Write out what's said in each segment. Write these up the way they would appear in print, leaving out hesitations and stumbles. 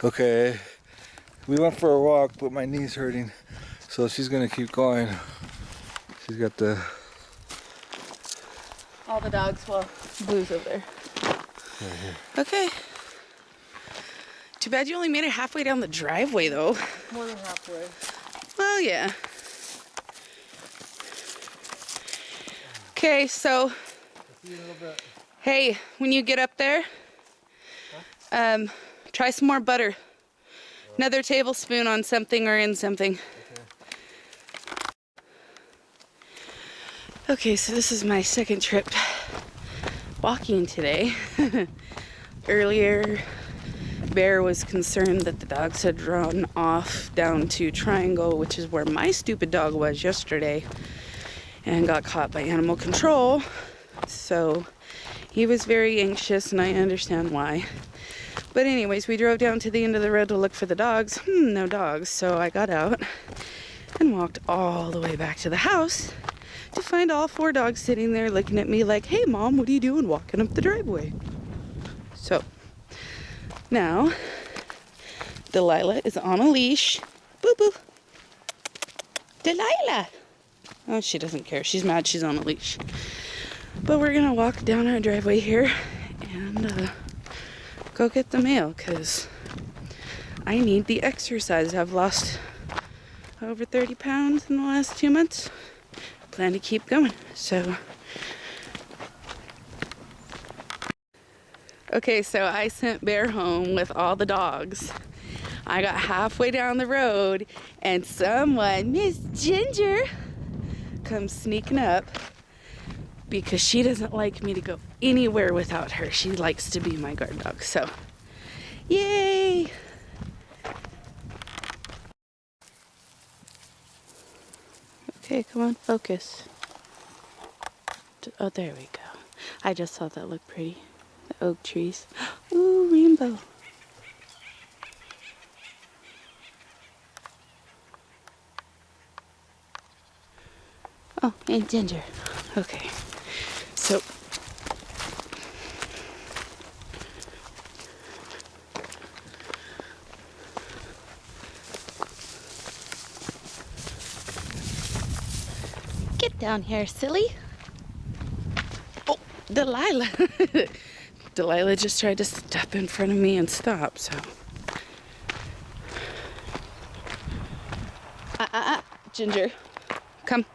Okay, we went for a walk, but my knee's hurting, so she's gonna keep going. She's got the... All the dogs, well, Blue's over there. Right here. Okay. Too bad you only made it halfway down the driveway, though. More than halfway. Well, yeah. Okay, so... See you in a little bit. Hey, when you get up there, try some more butter. Another tablespoon on something or in something. Okay, so this is my second trip walking today. Earlier, Bear was concerned that the dogs had drawn off down to Triangle, which is where my stupid dog was yesterday, and got caught by animal control. So he was very anxious, and I understand why. But anyways, we drove down to the end of the road to look for the dogs. No dogs. So I got out and walked all the way back to the house to find all 4 dogs sitting there looking at me like, hey Mom, what are you doing walking up the driveway? So now Delilah is on a leash. Boo boo. Delilah. Oh, she doesn't care. She's mad she's on a leash. But we're gonna walk down our driveway here and go get the mail, because I need the exercise. I've lost over 30 pounds in the last 2 months. Plan to keep going. So, okay, so I sent Bear home with all the dogs. I got halfway down the road and someone, Miss Ginger, comes sneaking up because she doesn't like me to go anywhere without her. She likes to be my guard dog, so yay! Okay, come on, focus. Oh, there we go. I just thought that looked pretty. The oak trees. Ooh, rainbow. Oh, and Ginger. Okay. So, get down here, silly. Oh, Delilah. Delilah just tried to step in front of me and stop, so. Ginger, come.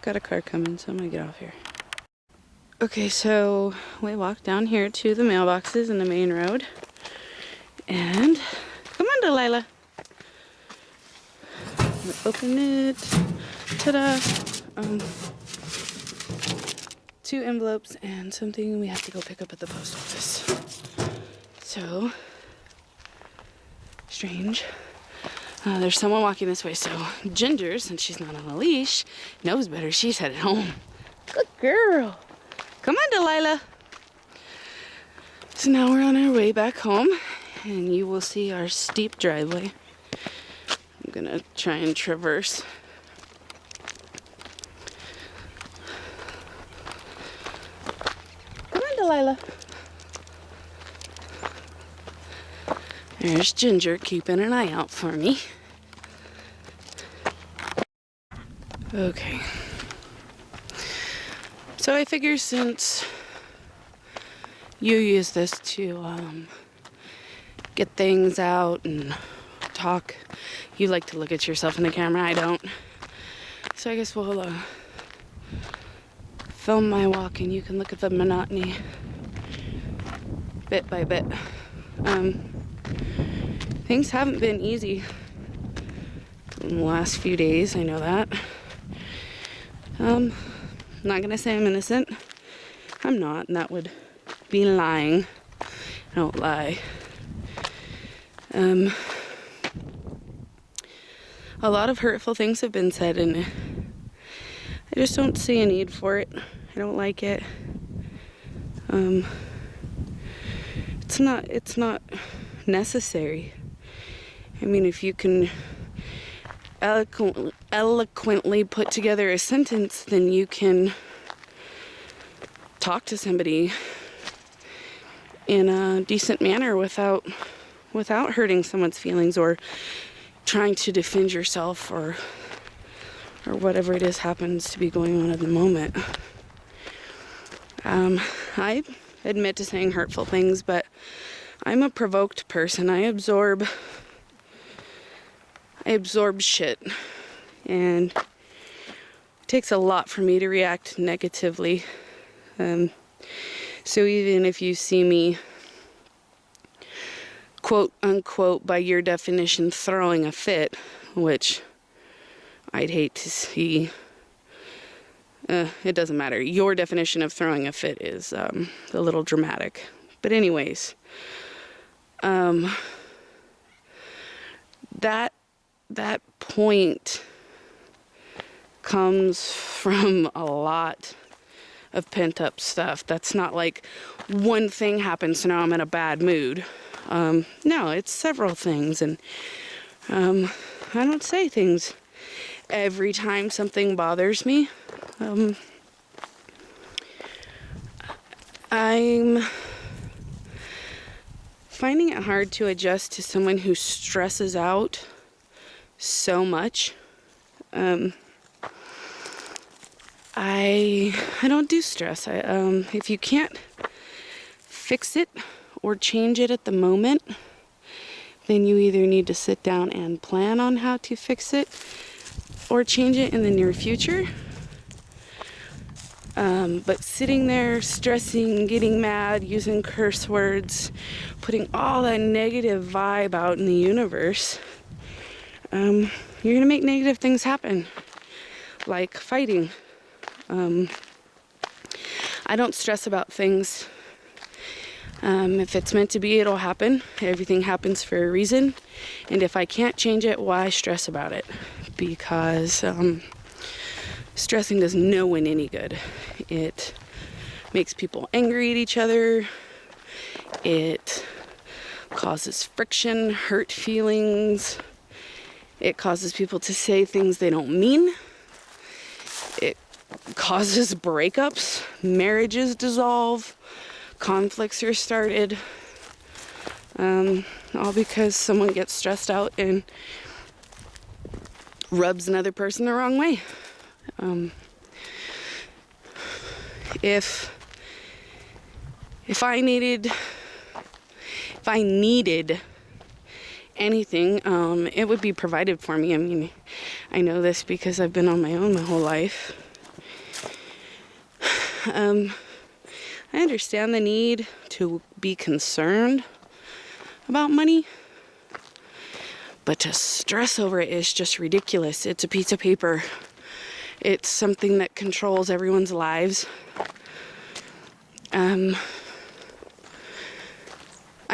Got a car coming, so I'm gonna get off here. Okay, so we walked down here to the mailboxes in the main road. And come on, Delilah. Open it. Ta-da. 2 envelopes and something we have to go pick up at the post office. So, strange. There's someone walking this way, so Ginger, since she's not on a leash, knows better. She's headed home. Good girl. Come on, Delilah. So now we're on our way back home, and you will see our steep driveway. I'm gonna try and traverse. Come on, Delilah. There's Ginger keeping an eye out for me. Okay. So I figure since you use this to get things out and talk, you like to look at yourself in the camera, I don't. So I guess we'll film my walk and you can look at the monotony bit by bit. Things haven't been easy in the last few days, I know that. I'm not gonna say I'm innocent. I'm not, and that would be lying. I don't lie. A lot of hurtful things have been said, and I just don't see a need for it. I don't like it. It's not necessary. I mean, if you can eloquently put together a sentence, then you can talk to somebody in a decent manner without hurting someone's feelings or trying to defend yourself or whatever it is happens to be going on at the moment. I admit to saying hurtful things, but I'm a provoked person. I absorb shit, and it takes a lot for me to react negatively. So even if you see me, quote unquote, by your definition, throwing a fit, which I'd hate to see, it doesn't matter. Your definition of throwing a fit is a little dramatic. But anyways, that point comes from a lot of pent-up stuff. That's not like one thing happens, so now I'm in a bad mood. No, it's several things, and I don't say things every time something bothers me. I'm finding it hard to adjust to someone who stresses out so much. I don't do stress. If you can't fix it or change it at the moment, then you either need to sit down and plan on how to fix it or change it in the near future. But sitting there stressing, getting mad, using curse words, putting all that negative vibe out in the universe, you're gonna make negative things happen, like fighting. I don't stress about things. If it's meant to be, it'll happen. Everything happens for a reason. And if I can't change it, why stress about it? Because stressing does no one any good. It makes people angry at each other. It causes friction, hurt feelings. It causes people to say things they don't mean. It causes breakups, marriages dissolve, conflicts are started, all because someone gets stressed out and rubs another person the wrong way. If I needed anything, it would be provided for me. I mean, I know this because I've been on my own my whole life. I understand the need to be concerned about money, but to stress over it is just ridiculous. It's a piece of paper. It's something that controls everyone's lives. I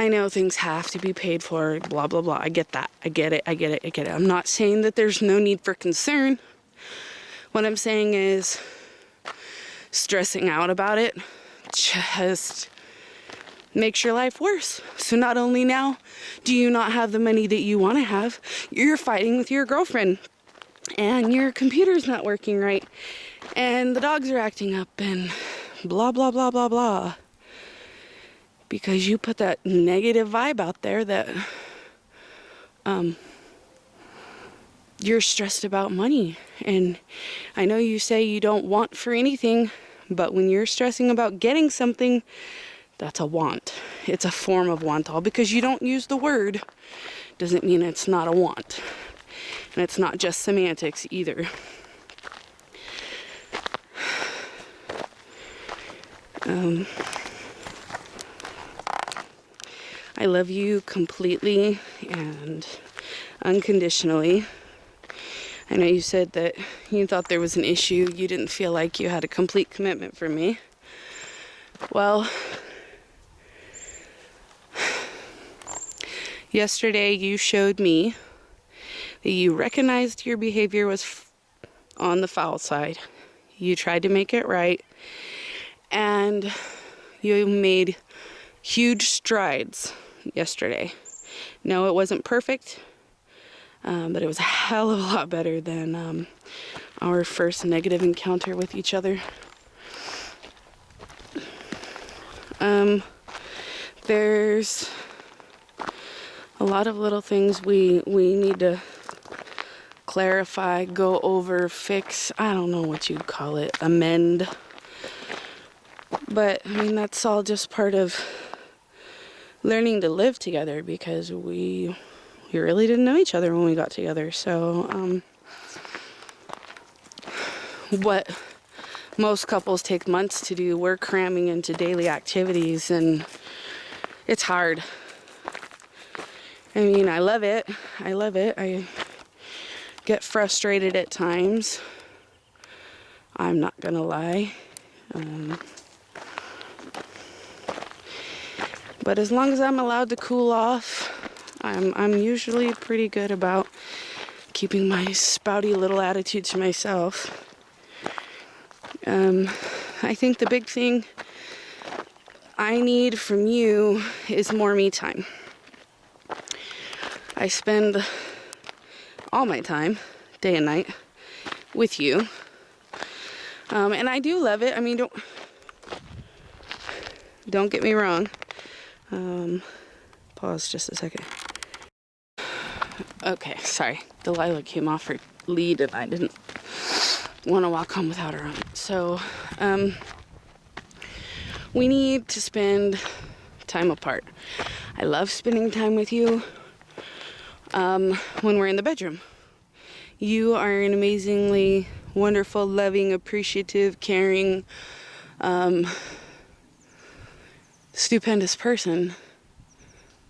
know things have to be paid for, blah, blah, blah. I get that. I get it. I'm not saying that there's no need for concern. What I'm saying is stressing out about it just makes your life worse. So not only now do you not have the money that you want to have, you're fighting with your girlfriend and your computer's not working right and the dogs are acting up and blah, blah, blah, blah, blah. Because you put that negative vibe out there that you're stressed about money. And I know you say you don't want for anything, but when you're stressing about getting something, that's a want. It's a form of want. All because you don't use the word doesn't mean it's not a want. And it's not just semantics either. I love you completely and unconditionally. I know you said that you thought there was an issue. You didn't feel like you had a complete commitment for me. Well, yesterday you showed me that you recognized your behavior was on the foul side. You tried to make it right, and you made huge strides yesterday. No, it wasn't perfect, but it was a hell of a lot better than our first negative encounter with there's a lot of little things we need to clarify, go over, fix. I don't know what you'd call it, amend. But I mean, that's all just part of learning to live together, because we really didn't know each other when we got together. So what most couples take months to do, we're cramming into daily activities, and it's hard. I mean, I love it. I get frustrated at times. I'm not gonna lie. But as long as I'm allowed to cool off, I'm usually pretty good about keeping my spouty little attitude to myself. I think the big thing I need from you is more me time. I spend all my time, day and night, with you. And I do love it. I mean, don't get me wrong. Pause just a second. Okay, sorry. Delilah came off her lead and I didn't want to walk home without her on. So, we need to spend time apart. I love spending time with you when we're in the bedroom. You are an amazingly wonderful, loving, appreciative, caring, stupendous person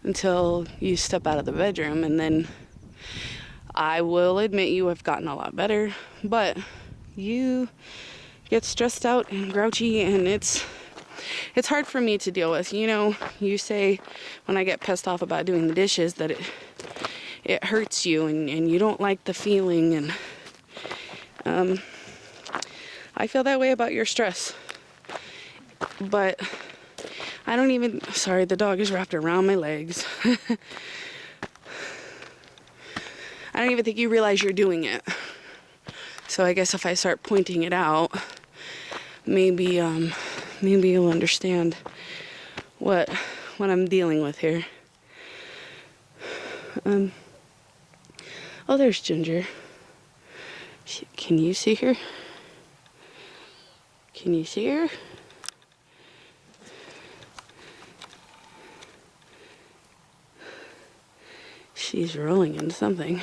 until you step out of the bedroom, and then I will admit you have gotten a lot better, but you get stressed out and grouchy, and it's hard for me to deal with. You know, you say when I get pissed off about doing the dishes that it hurts you, and you don't like the feeling, and I feel that way about your stress. But I don't even, sorry, the dog is wrapped around my legs. I don't even think you realize you're doing it. So I guess if I start pointing it out, maybe you'll understand what I'm dealing with here. Oh, there's Ginger. Can you see her? Can you see her? She's rolling in something.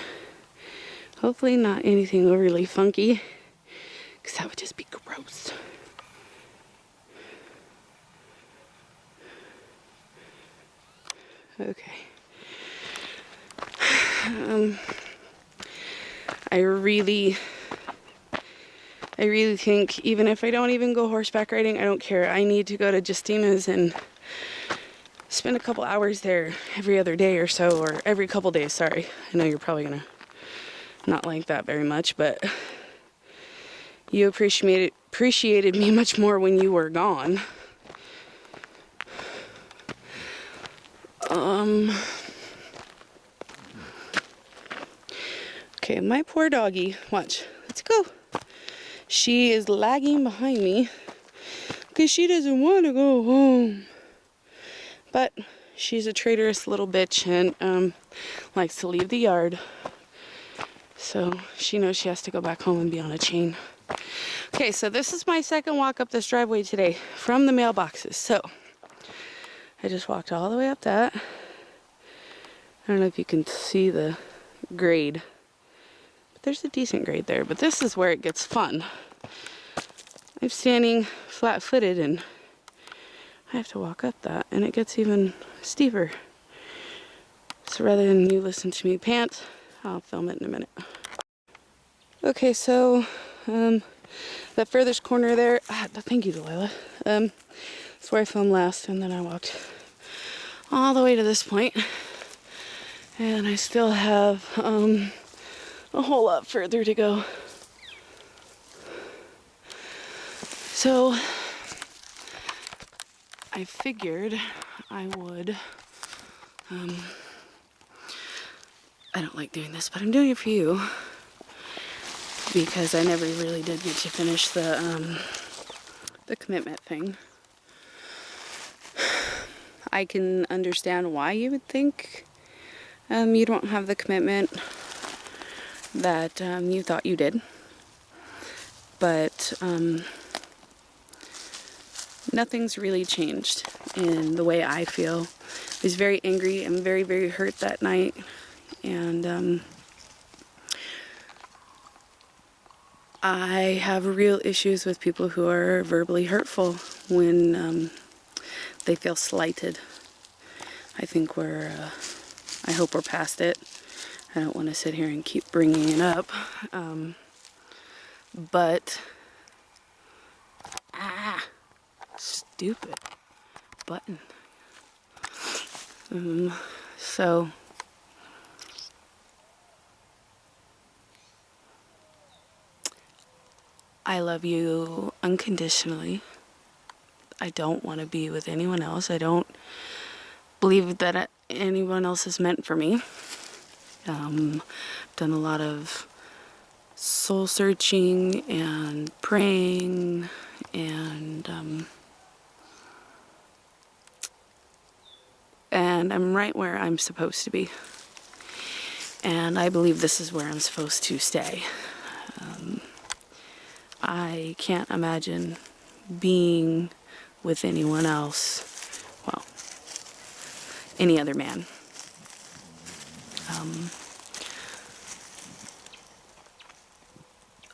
Hopefully not anything overly funky, because that would just be gross. Okay. I really think, even if I don't even go horseback riding, I don't care. I need to go to Justina's and spend a couple hours there every other day or so, or every couple days, sorry. I know you're probably gonna not like that very much, but you appreciated me much more when you were gone. Okay, my poor doggy, watch, let's go. She is lagging behind me because she doesn't want to go home. But she's a traitorous little bitch and likes to leave the yard. So she knows she has to go back home and be on a chain. Okay, so this is my second walk up this driveway today from the mailboxes. So I just walked all the way up that. I don't know if you can see the grade. But there's a decent grade there. But this is where it gets fun. I'm standing flat-footed and I have to walk up that, and it gets even steeper. So rather than you listen to me pant, I'll film it in a minute. Okay, so that furthest corner there, thank you, Delilah. That's where I filmed last, and then I walked all the way to this point. And I still have a whole lot further to go. So I figured I would, I don't like doing this, but I'm doing it for you because I never really did get to finish the commitment thing. I can understand why you would think you don't have the commitment that you thought you did. But nothing's really changed in the way I feel. I was very angry and very, very hurt that night. And I have real issues with people who are verbally hurtful when they feel slighted. I think I hope we're past it. I don't want to sit here and keep bringing it up. But, stupid button. So, I love you unconditionally. I don't want to be with anyone else. I don't believe that anyone else is meant for me. Done a lot of soul searching and praying, and I'm right where I'm supposed to be. And I believe this is where I'm supposed to stay. I can't imagine being with anyone else, well, any other man.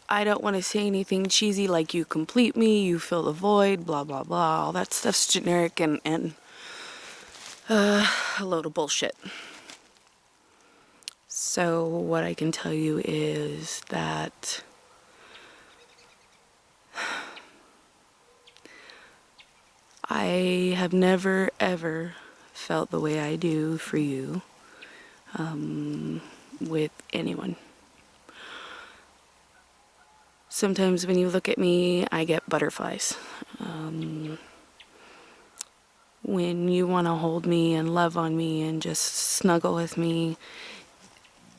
I don't want to say anything cheesy like you complete me, you fill the void, blah, blah, blah. All that stuff's generic and a load of bullshit. So what I can tell you is that I have never, ever felt the way I do for you with anyone. Sometimes when you look at me, I get butterflies. When you want to hold me and love on me and just snuggle with me,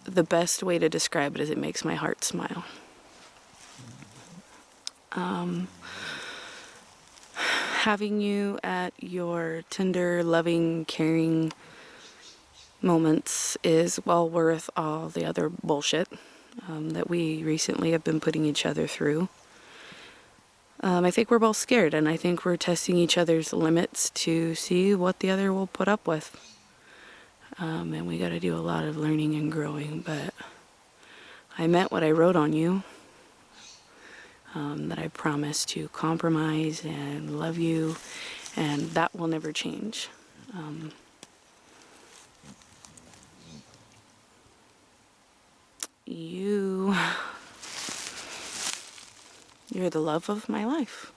the best way to describe it is it makes my heart smile. Having you at your tender, loving, caring moments is well worth all the other bullshit that we recently have been putting each other through. I think we're both scared, and I think we're testing each other's limits to see what the other will put up with. And we got to do a lot of learning and growing, but I meant what I wrote on you. That I promise to compromise and love you, and that will never change. You're the love of my life,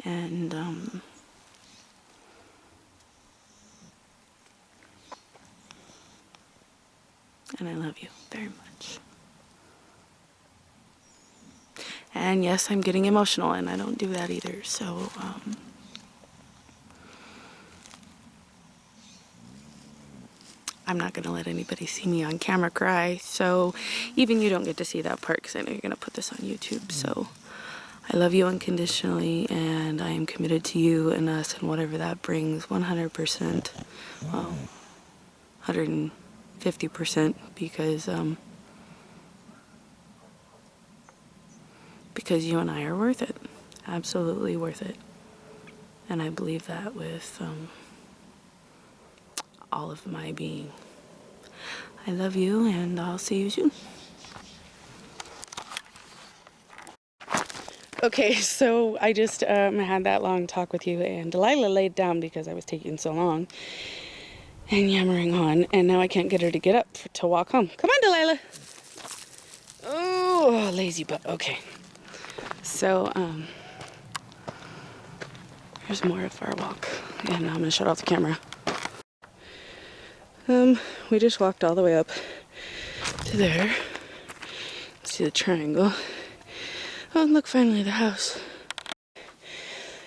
and I love you very much. And yes, I'm getting emotional, and I don't do that either, so I'm not going to let anybody see me on camera cry, so even you don't get to see that part because I know you're going to put this on YouTube. So I love you unconditionally, and I am committed to you and us and whatever that brings 100%, well, 150%, because you and I are worth it, absolutely worth it. And I believe that with all of my being. I love you, and I'll see you soon. Okay, so I just had that long talk with you, and Delilah laid down because I was taking so long and yammering on, and now I can't get her to get up to walk home. Come on, Delilah. Oh, lazy butt. Okay. So, here's more of our walk, and I'm gonna shut off the camera. We just walked all the way up to there. See the triangle. Oh, and look, finally the house.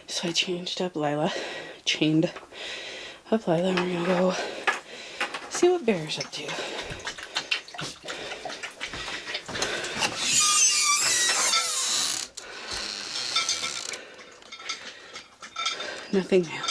So I changed up Lila. Chained up Lila, and we're gonna go see what Bear's up to. Nothing new.